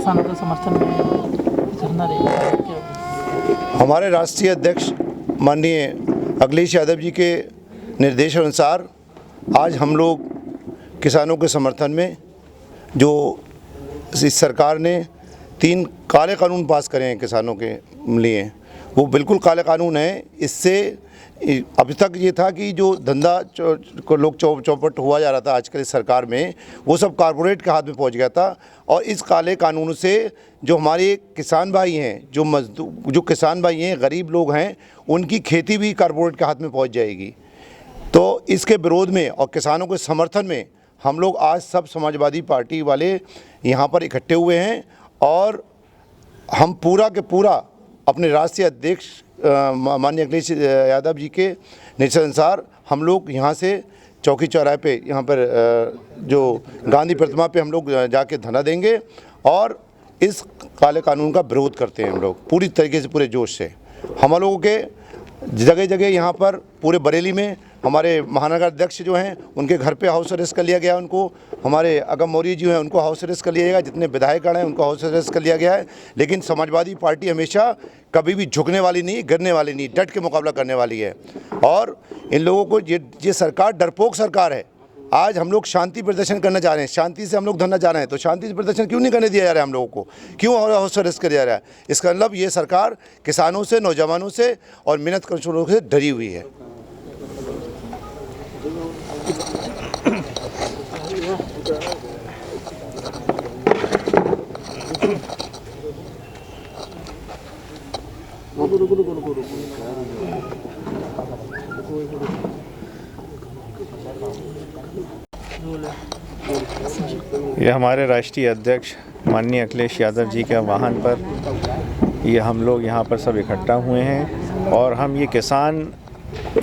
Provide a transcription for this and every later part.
किसानों के समर्थन में धरना रहेगा? हमारे राष्ट्रीय अध्यक्ष माननीय अखिलेश यादव जी के निर्देशानुसार आज हम लोग किसानों के समर्थन में जो इस सरकार ने 3 काले कानून पास करे हैं किसानों के लिए, वो बिल्कुल काले कानून हैं। इससे अभी तक ये था कि जो धंधा को लोग चौपट हुआ जा रहा था आजकल इस सरकार में, वो सब कारपोरेट के हाथ में पहुंच गया था। और इस काले कानून से जो हमारे किसान भाई हैं, जो किसान भाई हैं, गरीब लोग हैं, उनकी खेती भी कारपोरेट के हाथ में पहुंच जाएगी। तो इसके विरोध में और किसानों के समर्थन में हम लोग आज सब समाजवादी पार्टी वाले यहाँ पर इकट्ठे हुए हैं और हम पूरा के पूरा अपने राष्ट्रीय अध्यक्ष माननीय अखिलेश यादव जी के निर्देशानुसार हम लोग यहाँ से चौकी चौराहे पे यहाँ पर जो गांधी प्रतिमा पे हम लोग जाके धरना देंगे और इस काले कानून का विरोध करते हैं हम लोग पूरी तरीके से, पूरे जोश से। हम लोगों के जगह जगह यहाँ पर पूरे बरेली में हमारे महानगर अध्यक्ष जो हैं उनके घर पे हाउस अरेस्ट कर लिया गया, उनको हमारे अगम मौर्य जी हैं उनको हाउस अरेस्ट कर लिया गया, जितने विधायकगण हैं उनको हाउस अरेस्ट कर लिया गया है। लेकिन समाजवादी पार्टी हमेशा कभी भी झुकने वाली नहीं, गिरने वाली नहीं, डट के मुकाबला करने वाली है। और इन लोगों को ये सरकार डरपोक सरकार है। आज हम लोग शांति प्रदर्शन करना चाह रहे हैं, शांति से हम लोग धरना चाह रहे हैं, तो शांति से प्रदर्शन क्यों नहीं करने दिया जा रहा है हम लोगों को? क्यों हाउस अरेस्ट किया जा रहा है? इसका मतलब ये सरकार किसानों से, नौजवानों से और मेहनत करने से डरी हुई है। ये हमारे राष्ट्रीय अध्यक्ष माननीय अखिलेश यादव जी के वाहन पर ये हम लोग यहाँ पर सब इकट्ठा हुए हैं और हम ये किसान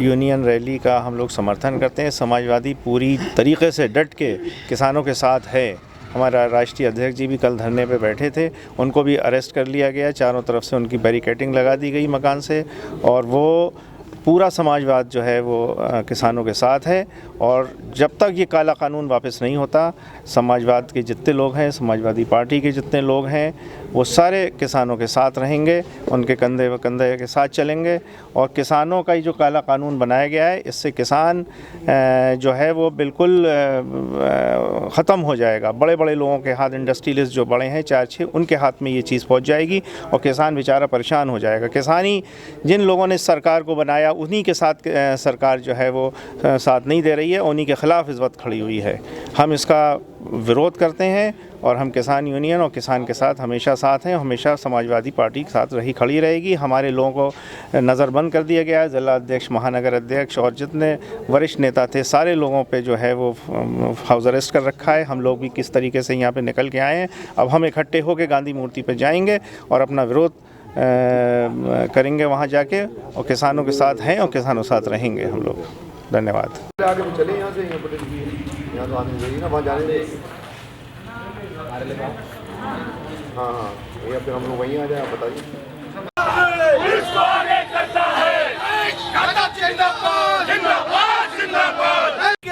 यूनियन रैली का हम लोग समर्थन करते हैं। समाजवादी पूरी तरीके से डट के किसानों के साथ है। हमारा राष्ट्रीय अध्यक्ष जी भी कल धरने पे बैठे थे, उनको भी अरेस्ट कर लिया गया, चारों तरफ से उनकी बैरिकेडिंग लगा दी गई मकान से। और वो पूरा समाजवाद जो है वो किसानों के साथ है। और जब तक ये काला कानून वापस नहीं होता, समाजवाद के जितने लोग हैं, समाजवादी पार्टी के जितने लोग हैं, वो सारे किसानों के साथ रहेंगे, उनके कंधे व कंधे के साथ चलेंगे। और किसानों का ये जो काला कानून बनाया गया है, इससे किसान जो है वो बिल्कुल ख़त्म हो जाएगा। बड़े बड़े लोगों के हाथ, इंडस्ट्रियलिस्ट जो बड़े हैं 4-6, उनके हाथ में ये चीज़ पहुंच जाएगी और किसान बेचारा परेशान हो जाएगा। किसानी जिन लोगों ने सरकार को बनाया, उन्हीं के साथ सरकार जो है वो साथ नहीं दे रही है, उन्हीं के ख़िलाफ़ इस वक्त खड़ी हुई है। हम इसका विरोध करते हैं और हम किसान यूनियन और किसान के साथ हमेशा साथ हैं, हमेशा समाजवादी पार्टी के साथ रही खड़ी रहेगी। हमारे लोगों को नज़रबंद कर दिया गया है, जिला अध्यक्ष, महानगर अध्यक्ष और जितने वरिष्ठ नेता थे, सारे लोगों पे जो है वो हाउस अरेस्ट कर रखा है। हम लोग भी किस तरीके से यहाँ पे निकल के आए हैं। अब हम इकट्ठे होकर गांधी मूर्ति पर जाएंगे और अपना विरोध करेंगे वहाँ जाके, और किसानों के साथ हैं और किसानों के साथ रहेंगे हम लोग। धन्यवाद। आगे तो चले यहाँ से, यहाँ तो आने देंगे ना, वहाँ जाने देंगे। हाँ, या फिर हम लोग वहीं आ जाए, आप बताइए।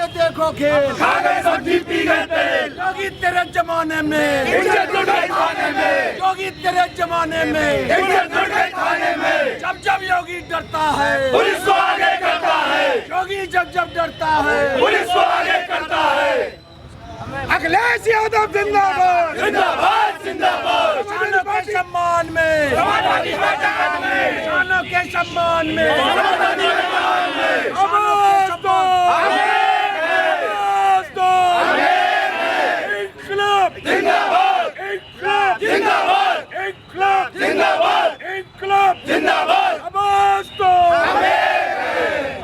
देखो खेल, खा गए सब्जी, पी गए तेल। योगी तेरे जमाने में, इज्जत लुट गई खाने में। योगी तेरे जमाने में, इज्जत लुट गई खाने में। जब जब योगी डरता है, पुलिस को आगे करता है। योगी जब जब डरता है, पुलिस को आगे करता है। अखिलेश यादव जिंदाबाद, जिंदाबाद, जिंदाबाद। किसानों के सम्मान में, समाजवादी मैदान में, किसानों के सम्मान में, समाजवादी मैदान में। आवाज दो, जिंदाबाद, इंकलाब जिंदाबाद, इंकलाब जिंदाबाद, इंकलाब जिंदाबाद। आवाज दो,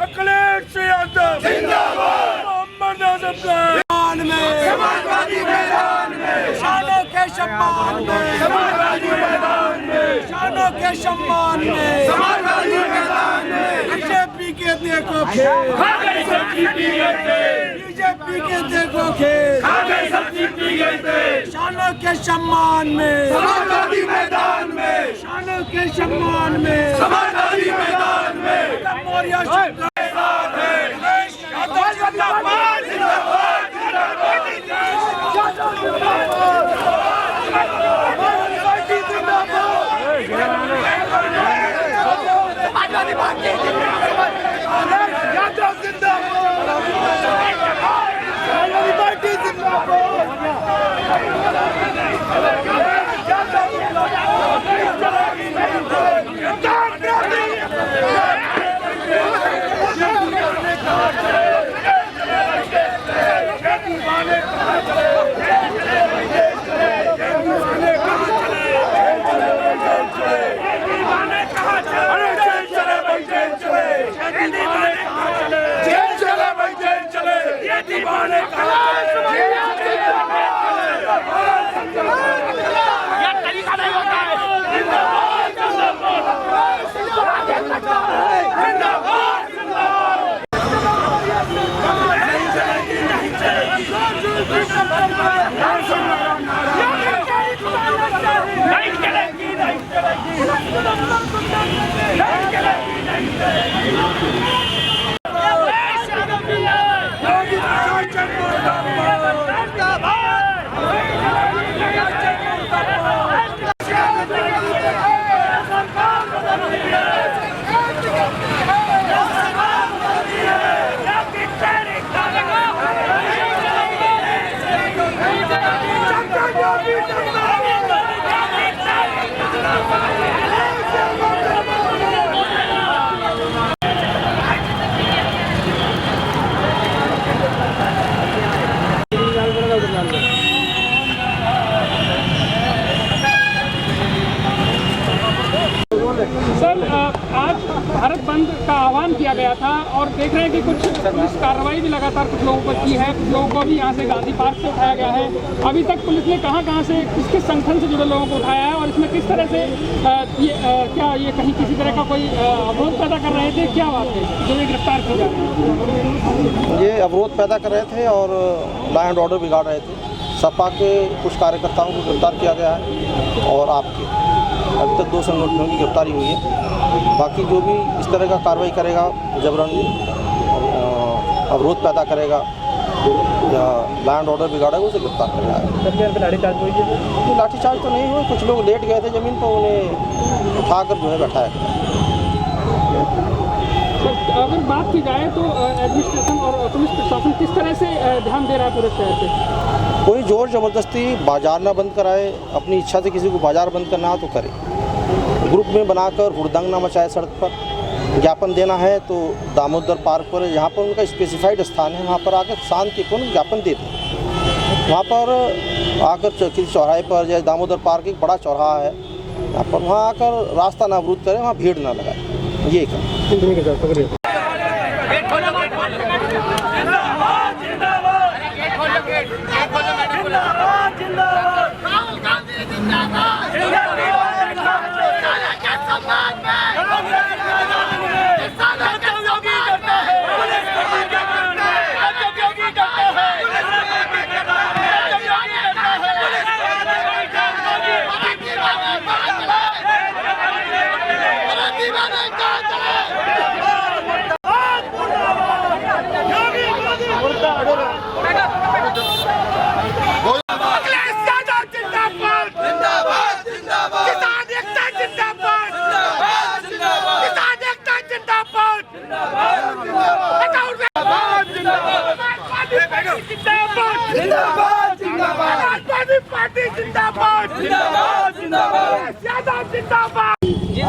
अखिलेश यादव जिंदाबाद, मोहम्मद आजम खान में, समाजवादी मैदान में, किसानों के सम्मान में, समाजवादी मैदान में, किसानों के सम्मान में, समाजवादी मैदान में। बीजेपी के देखो खेल, खा गई सब्जी, पी गए तेल। बीजेपी के देखो खेल, खा गई सब्जी, पी गए तेल। किसानों के सम्मान में, समाजवादी मैदान में, किसानों के सम्मान में, समाजवादी मैदान में। मौर्य के साथ है, जिंदाबाद, जिंदाबाद, जिंदाबाद। सर, आज भारत बंद का आह्वान किया गया था और देख रहे हैं कि कुछ पुलिस कार्रवाई भी लगातार कुछ लोगों पर की है। कुछ लोगों को भी यहाँ से गांधी पार्क से उठाया गया है। अभी तक पुलिस ने कहाँ से किस किस संगठन से जुड़े लोगों को उठाया है और इसमें किस तरह से क्या ये कहीं किसी तरह का कोई अवरोध पैदा कर रहे थे? क्या बात है जो ये गिरफ्तार किए जा रहे हैं? ये अवरोध पैदा कर रहे थे और लॉ एंड ऑर्डर बिगाड़ रहे थे। सपा के कुछ कार्यकर्ताओं को गिरफ्तार किया गया है और आपके अभी तक 2 संगठनों की गिरफ्तारी हुई है। बाकी जो भी इस तरह का कार्रवाई करेगा, जबरन अवरोध पैदा करेगा या लॉ एंड ऑर्डर बिगाड़ेगा, उसे गिरफ्तार करेगा। लाठीचार्ज हुई है? लाठीचार्ज तो नहीं हुआ, कुछ लोग लेट गए थे ज़मीन पर, उन्हें उठाकर जो है बैठाया गया। अगर बात की जाए तो एडमिनिस्ट्रेशन और पुलिस प्रशासन किस तरह से ध्यान दे रहा है पूरे शहर पे? कोई जोर ज़बरदस्ती बाजार ना बंद कराए, अपनी इच्छा से किसी को बाजार बंद करना हो तो करे। ग्रुप में बनाकर हुड़दंग ना मचाए, सड़क पर ज्ञापन देना है तो दामोदर पार्क पर, जहाँ पर उनका स्पेसिफाइड स्थान है वहाँ पर आकर शांतिपूर्ण ज्ञापन दे दें। वहाँ पर आकर किसी चौराहे पर, जैसे दामोदर पार्क एक बड़ा चौराहा है, यहाँ पर वहाँ आकर रास्ता ना अवरुद्ध करें, वहाँ भीड़ ना लगाए। ये कर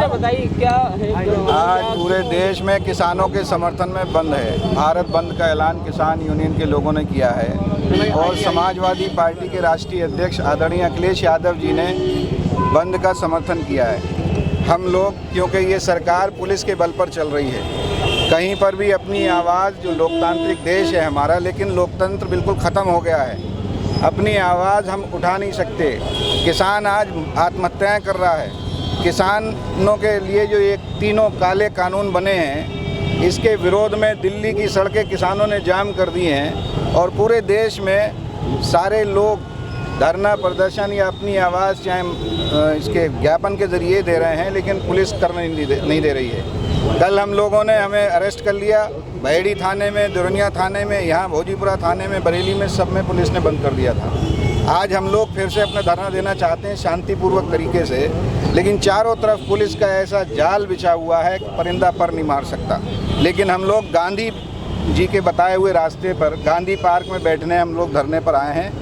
बताइए क्या है? आज पूरे देश में किसानों के समर्थन में बंद है। भारत बंद का ऐलान किसान यूनियन के लोगों ने किया है और समाजवादी पार्टी के राष्ट्रीय अध्यक्ष आदरणीय अखिलेश यादव जी ने बंद का समर्थन किया है। हम लोग, क्योंकि ये सरकार पुलिस के बल पर चल रही है, कहीं पर भी अपनी आवाज़, जो लोकतांत्रिक देश है हमारा, लेकिन लोकतंत्र बिल्कुल ख़त्म हो गया है। अपनी आवाज़ हम उठा नहीं सकते। किसान आज आत्महत्याएं कर रहा है। किसानों के लिए जो ये तीनों काले कानून बने हैं, इसके विरोध में दिल्ली की सड़कें किसानों ने जाम कर दी हैं और पूरे देश में सारे लोग धरना प्रदर्शन या अपनी आवाज़ चाहे इसके ज्ञापन के ज़रिए दे रहे हैं, लेकिन पुलिस करने नहीं दे रही है। कल हम लोगों ने हमें अरेस्ट कर लिया बहेड़ी थाने में, दुरनिया थाने में, यहाँ भोजीपुरा थाने में, बरेली में, सब में पुलिस ने बंद कर दिया था। आज हम लोग फिर से अपना धरना देना चाहते हैं शांतिपूर्वक तरीके से, लेकिन चारों तरफ पुलिस का ऐसा जाल बिछा हुआ है कि परिंदा पर नहीं मार सकता। लेकिन हम लोग गांधी जी के बताए हुए रास्ते पर गांधी पार्क में बैठने हम लोग धरने पर आए हैं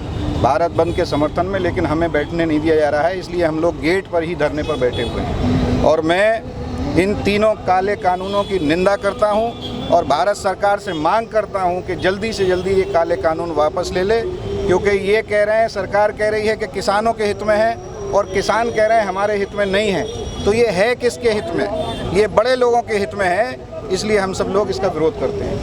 भारत बंद के समर्थन में, लेकिन हमें बैठने नहीं दिया जा रहा है, इसलिए हम लोग गेट पर ही धरने पर बैठे हुए हैं। और मैं इन तीनों काले कानूनों की निंदा करता हूं और भारत सरकार से मांग करता हूं कि जल्दी से जल्दी ये काले कानून वापस ले ले, क्योंकि ये कह रहे हैं, सरकार कह रही है कि किसानों के हित में है और किसान कह रहे हैं हमारे हित में नहीं है। तो ये है किसके हित में? ये बड़े लोगों के हित में है, इसलिए हम सब लोग इसका विरोध करते हैं।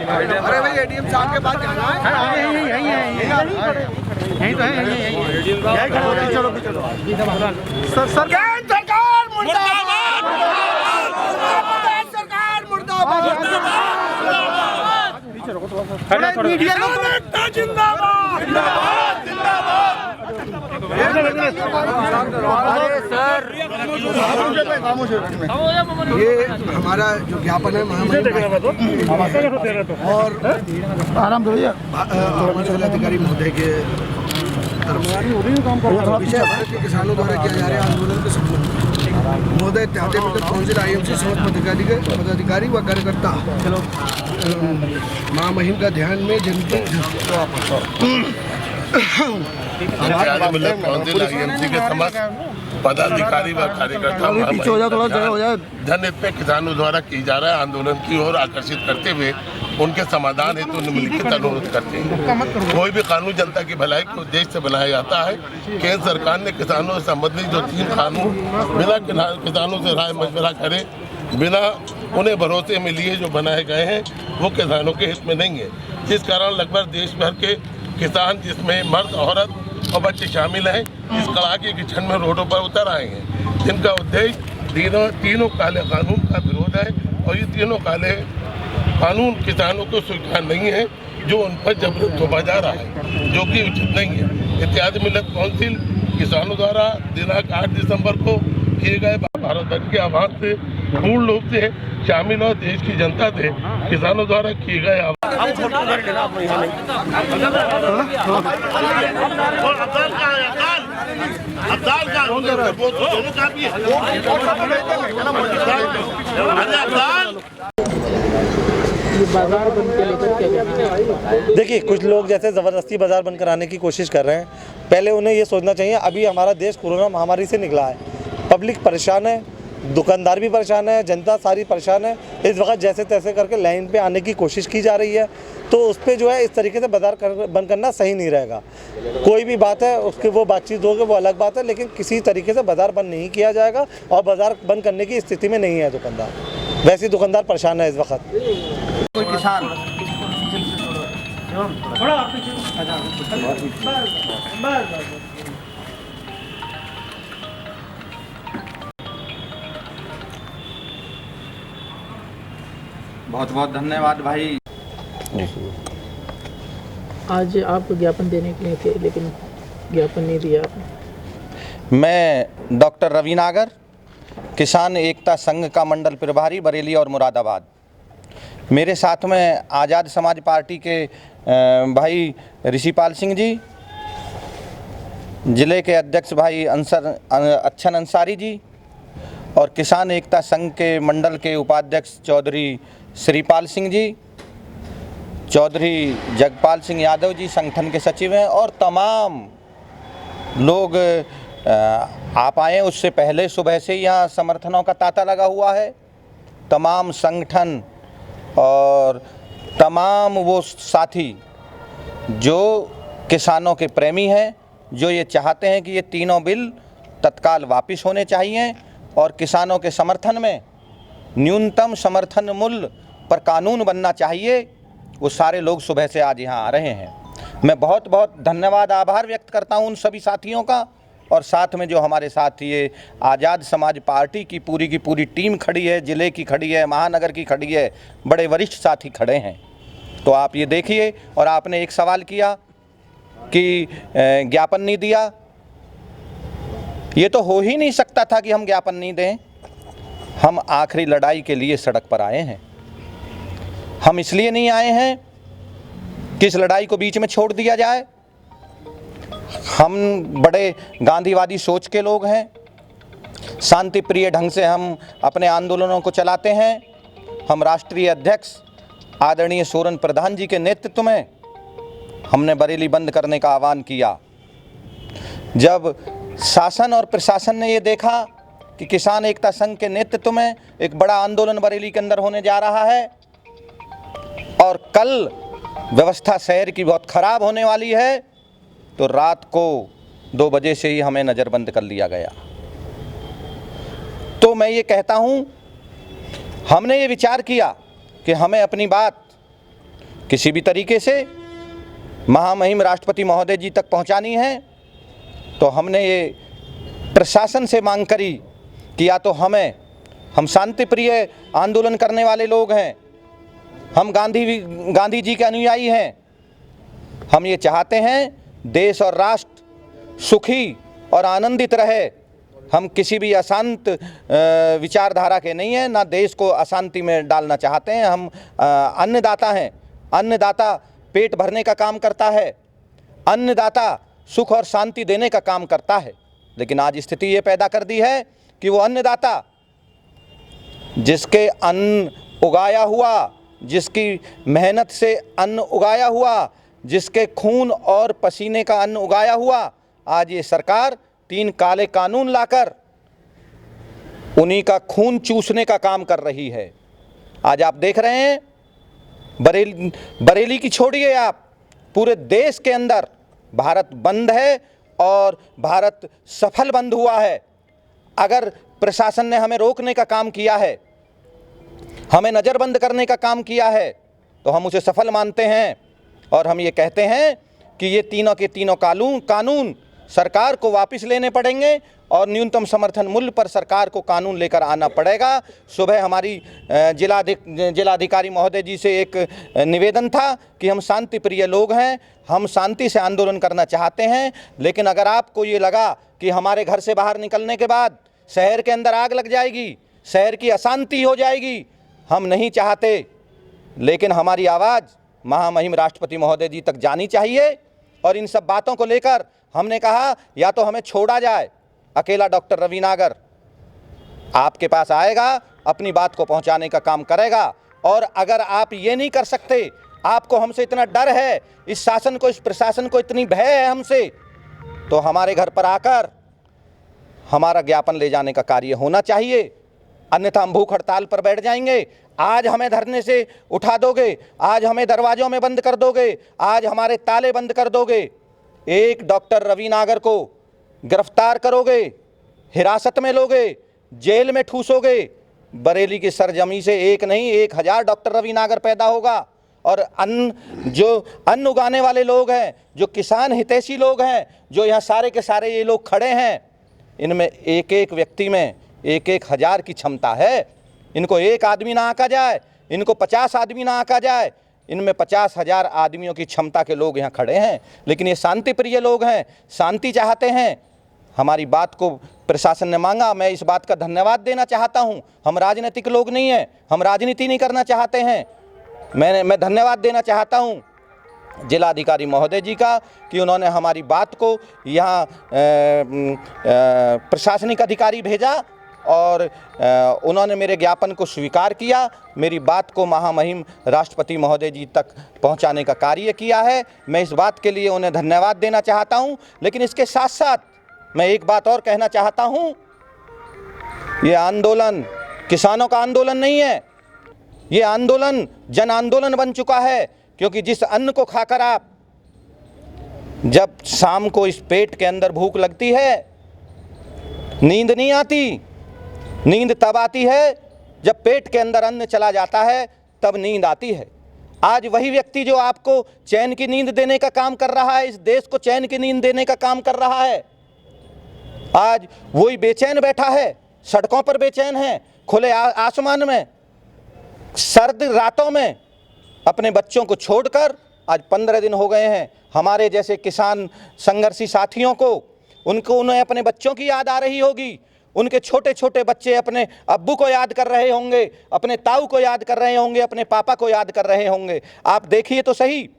अरे भाई एडीएम साहब के पास जाना है। यही तो है, यही चलो सरकार मुर्दाबाद, सरकार मुर्दाबाद, मीडिया जिंदाबाद, ये हमारा जो ज्ञापन है और जिलाधिकारी महोदय के विषय भारत के किसानों द्वारा किया जा रहे आंदोलन के संबंध में महोदय इत्यादि काउंसिल IMC समस्त पदाधिकारी व कार्यकर्ता महामहिम का ध्यान में जनता काउंसिल IMC के समस्त पदाधिकारी व कार्यकर्ता जनहित में किसानों द्वारा की जा रहे आंदोलन की ओर आकर्षित करते हुए उनके समाधान हेतु निम्नलिखित अनुरोध करते हैं। कोई भी कानून जनता की भलाई के उद्देश्य से बनाया जाता है। केंद्र सरकार ने किसानों से संबंधित जो 3 कानून बिना किसानों से राय मशवरा करे, बिना उन्हें भरोसे में लिए जो बनाए गए हैं, वो किसानों के हित में नहीं है। जिस कारण लगभग देश भर के किसान, जिसमें मर्द, औरत और बच्चे शामिल हैं, इस कड़ाके की ठंड में रोडों पर उतर आए हैं, जिनका उद्देश्य तीनों काले कानून का विरोध है। और ये तीनों काले कानून किसानों को स्वीकार नहीं है, जो उन पर जबरन थोपा जा रहा है, जो कि उचित नहीं है। इत्यादि मिल्लत काउंसिल किसानों द्वारा दिनांक 8 दिसंबर को किए गए भारत बंद के आह्वान से पूर्ण रूप से शामिल और देश की जनता से किसानों द्वारा किए गए बाजार बंद के लेकर क्या कहना है? देखिए, कुछ लोग जैसे ज़बरदस्ती बाज़ार बंद कराने की कोशिश कर रहे हैं। पहले उन्हें ये सोचना चाहिए, अभी हमारा देश कोरोना महामारी से निकला है, पब्लिक परेशान है, दुकानदार भी परेशान है, जनता सारी परेशान है। इस वक्त जैसे तैसे करके लाइन पे आने की कोशिश की जा रही है, तो उस पर जो है इस तरीके से बाज़ार बंद करना सही नहीं रहेगा। कोई भी बात है उसकी वो बातचीत होगी, वो अलग बात है, लेकिन किसी तरीके से बाज़ार बंद नहीं किया जाएगा और बाज़ार बंद करने की स्थिति में नहीं है दुकानदार। वैसे दुकानदार परेशान है इस वक्त। कोई किसान बहुत बहुत धन्यवाद भाई। आज आप ज्ञापन देने के लिए थे, लेकिन ज्ञापन नहीं दिया आपने। मैं डॉक्टर रवि नागर, किसान एकता संघ का मंडल प्रभारी बरेली और मुरादाबाद। मेरे साथ में आज़ाद समाज पार्टी के भाई ऋषिपाल सिंह जी, ज़िले के अध्यक्ष भाई अच्छन अंसारी जी और किसान एकता संघ के मंडल के उपाध्यक्ष चौधरी श्रीपाल सिंह जी, चौधरी जगपाल सिंह यादव जी संगठन के सचिव हैं, और तमाम लोग आप आए। उससे पहले सुबह से यहाँ समर्थनों का तांता लगा हुआ है। तमाम संगठन और तमाम वो साथी जो किसानों के प्रेमी हैं, जो ये चाहते हैं कि ये तीनों बिल तत्काल वापस होने चाहिए, और किसानों के समर्थन में न्यूनतम समर्थन मूल्य पर कानून बनना चाहिए, वो सारे लोग सुबह से आज यहाँ आ रहे हैं। मैं बहुत बहुत धन्यवाद आभार व्यक्त करता हूँ उन सभी साथियों का, और साथ में जो हमारे साथ ये आज़ाद समाज पार्टी की पूरी टीम खड़ी है, ज़िले की खड़ी है, महानगर की खड़ी है, बड़े वरिष्ठ साथी खड़े हैं। तो आप ये देखिए, और आपने एक सवाल किया कि ज्ञापन नहीं दिया, ये तो हो ही नहीं सकता था कि हम ज्ञापन नहीं दें। हम आखिरी लड़ाई के लिए सड़क पर आए हैं। हम इसलिए नहीं आए हैं कि इस लड़ाई को बीच में छोड़ दिया जाए। हम बड़े गांधीवादी सोच के लोग हैं, शांति प्रिय ढंग से हम अपने आंदोलनों को चलाते हैं। हम राष्ट्रीय अध्यक्ष आदरणीय सोरेन प्रधान जी के नेतृत्व में हमने बरेली बंद करने का आह्वान किया। जब शासन और प्रशासन ने ये देखा कि किसान एकता संघ के नेतृत्व में एक बड़ा आंदोलन बरेली के अंदर होने जा रहा है और कल व्यवस्था शहर की बहुत ख़राब होने वाली है, तो रात को 2 बजे से ही हमें नज़रबंद कर लिया गया। तो मैं ये कहता हूँ, हमने ये विचार किया कि हमें अपनी बात किसी भी तरीके से महामहिम राष्ट्रपति महोदय जी तक पहुँचानी है। तो हमने ये प्रशासन से मांग करी कि या तो हम शांति प्रिय आंदोलन करने वाले लोग हैं, हम गांधी जी के अनुयायी हैं, हम ये चाहते हैं देश और राष्ट्र सुखी और आनंदित रहे। हम किसी भी अशांत विचारधारा के नहीं हैं, ना देश को अशांति में डालना चाहते हैं। हम अन्नदाता हैं, अन्नदाता पेट भरने का काम करता है, अन्नदाता सुख और शांति देने का काम करता है। लेकिन आज स्थिति ये पैदा कर दी है कि वो अन्नदाता जिसके अन्न उगाया हुआ, जिसकी मेहनत से अन्न उगाया हुआ, जिसके खून और पसीने का अन्न उगाया हुआ, आज ये सरकार 3 काले कानून लाकर उन्हीं का खून चूसने का काम कर रही है। आज आप देख रहे हैं बरेली की छोड़िए, आप पूरे देश के अंदर भारत बंद है और भारत सफल बंद हुआ है। अगर प्रशासन ने हमें रोकने का काम किया है, हमें नज़रबंद करने का काम किया है, तो हम उसे सफल मानते हैं और हम ये कहते हैं कि ये तीनों के तीनों कानून सरकार को वापस लेने पड़ेंगे और न्यूनतम समर्थन मूल्य पर सरकार को कानून लेकर आना पड़ेगा। सुबह हमारी जिलाधिकारी महोदय जी से एक निवेदन था कि हम शांति प्रिय लोग हैं, हम शांति से आंदोलन करना चाहते हैं, लेकिन अगर आपको ये लगा कि हमारे घर से बाहर निकलने के बाद शहर के अंदर आग लग जाएगी, शहर की अशांति हो जाएगी, हम नहीं चाहते। लेकिन हमारी आवाज़ महामहिम राष्ट्रपति महोदय जी तक जानी चाहिए और इन सब बातों को लेकर हमने कहा या तो हमें छोड़ा जाए, अकेला डॉक्टर रवि नागर आपके पास आएगा, अपनी बात को पहुंचाने का काम करेगा, और अगर आप ये नहीं कर सकते, आपको हमसे इतना डर है, इस शासन को, इस प्रशासन को इतनी भय है हमसे, तो हमारे घर पर आकर हमारा ज्ञापन ले जाने का कार्य होना चाहिए, अन्यथा हम भूख हड़ताल पर बैठ जाएंगे। आज हमें धरने से उठा दोगे, आज हमें दरवाज़ों में बंद कर दोगे, आज हमारे ताले बंद कर दोगे, एक डॉक्टर रवि नागर को गिरफ्तार करोगे, हिरासत में लोगे, जेल में ठूसोगे, बरेली की सरजमी से एक नहीं 1000 डॉक्टर रवि नागर पैदा होगा। और अन्न उगाने वाले लोग हैं, जो किसान हितैषी लोग हैं, जो यहाँ सारे के सारे ये लोग खड़े हैं, इनमें एक एक व्यक्ति में 1000 की क्षमता है। इनको एक आदमी ना आका जाए, इनको 50 आदमी ना आका जाए, इनमें 50,000 आदमियों की क्षमता के लोग यहाँ खड़े हैं। लेकिन ये शांति प्रिय लोग हैं, शांति चाहते हैं। हमारी बात को प्रशासन ने मांगा, मैं इस बात का धन्यवाद देना चाहता हूँ। हम राजनीतिक लोग नहीं हैं, हम राजनीति नहीं करना चाहते हैं। मैं धन्यवाद देना चाहता हूँ जिलाधिकारी महोदय जी का कि उन्होंने हमारी बात को यहाँ प्रशासनिक अधिकारी भेजा और उन्होंने मेरे ज्ञापन को स्वीकार किया, मेरी बात को महामहिम राष्ट्रपति महोदय जी तक पहुंचाने का कार्य किया है। मैं इस बात के लिए उन्हें धन्यवाद देना चाहता हूं। लेकिन इसके साथ साथ मैं एक बात और कहना चाहता हूं, ये आंदोलन किसानों का आंदोलन नहीं है, ये आंदोलन जन आंदोलन बन चुका है। क्योंकि जिस अन्न को खाकर आप, जब शाम को इस पेट के अंदर भूख लगती है, नींद नहीं आती, नींद तब आती है जब पेट के अंदर अन्न चला जाता है, तब नींद आती है। आज वही व्यक्ति जो आपको चैन की नींद देने का काम कर रहा है, इस देश को चैन की नींद देने का काम कर रहा है, आज वही बेचैन बैठा है, सड़कों पर बेचैन है, खुले आसमान में, सर्द रातों में अपने बच्चों को छोड़कर। आज 15 दिन हो गए हैं। हमारे जैसे किसान संघर्षी साथियों को, उन्हें अपने बच्चों की याद आ रही होगी, उनके छोटे छोटे बच्चे अपने अब्बू को याद कर रहे होंगे, अपने ताऊ को याद कर रहे होंगे, अपने पापा को याद कर रहे होंगे। आप देखिए तो सही,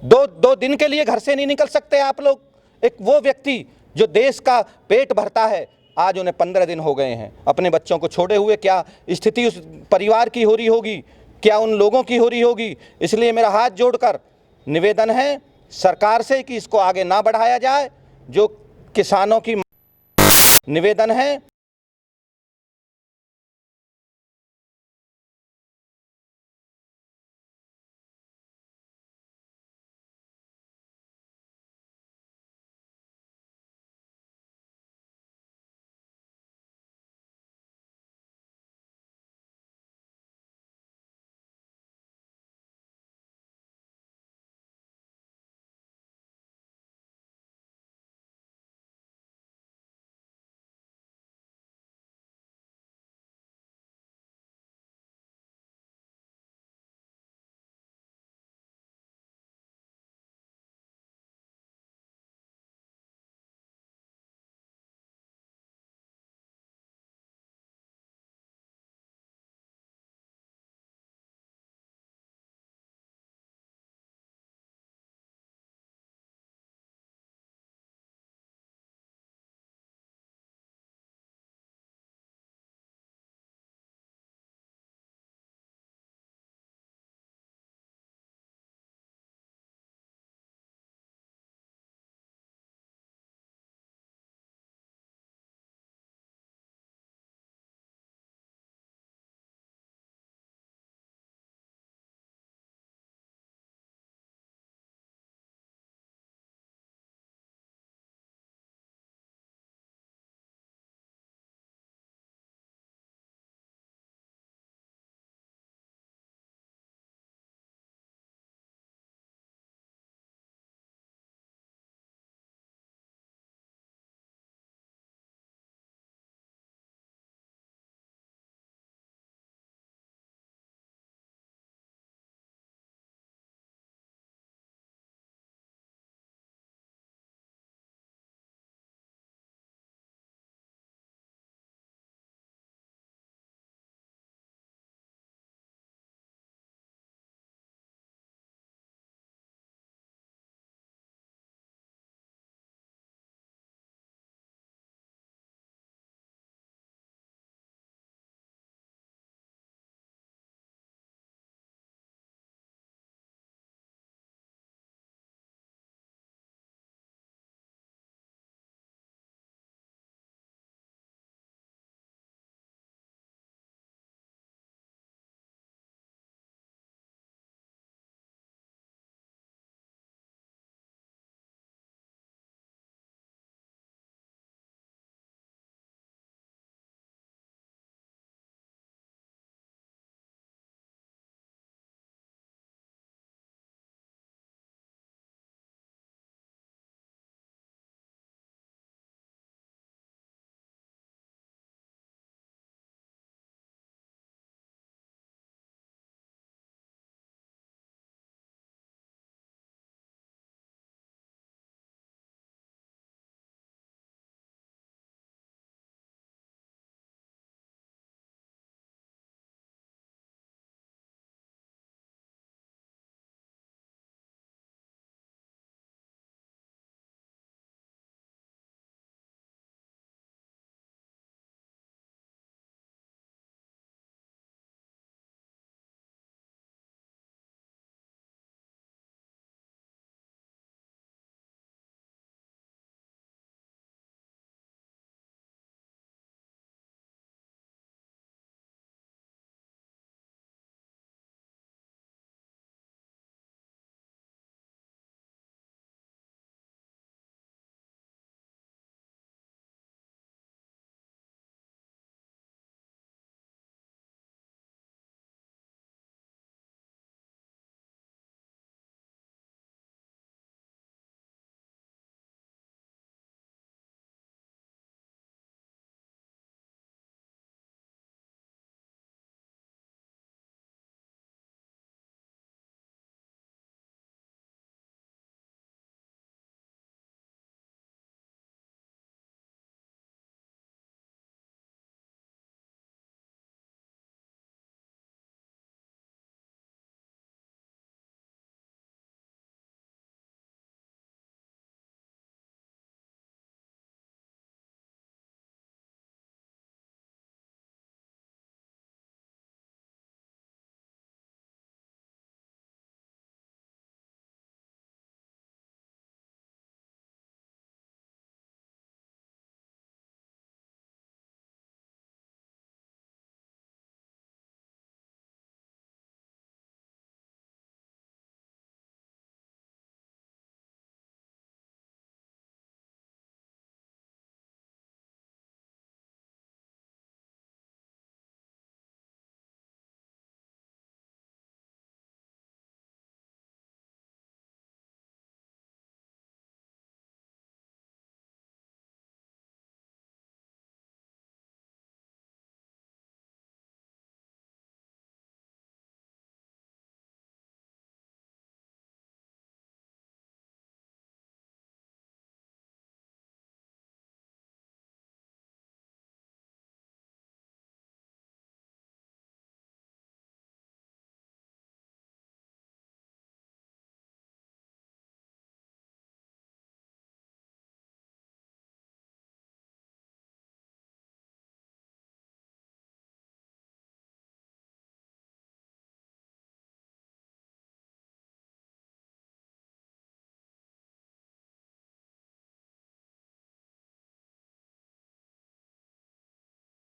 दो दिन के लिए घर से नहीं निकल सकते आप लोग। एक वो व्यक्ति जो देश का पेट भरता है, आज उन्हें 15 दिन हो गए हैं अपने बच्चों को छोड़े हुए। क्या स्थिति उस परिवार की हो रही होगी, क्या उन लोगों की हो रही होगी। इसलिए मेरा हाथ जोड़कर निवेदन है सरकार से कि इसको आगे ना बढ़ाया जाए। जो किसानों की निवेदन है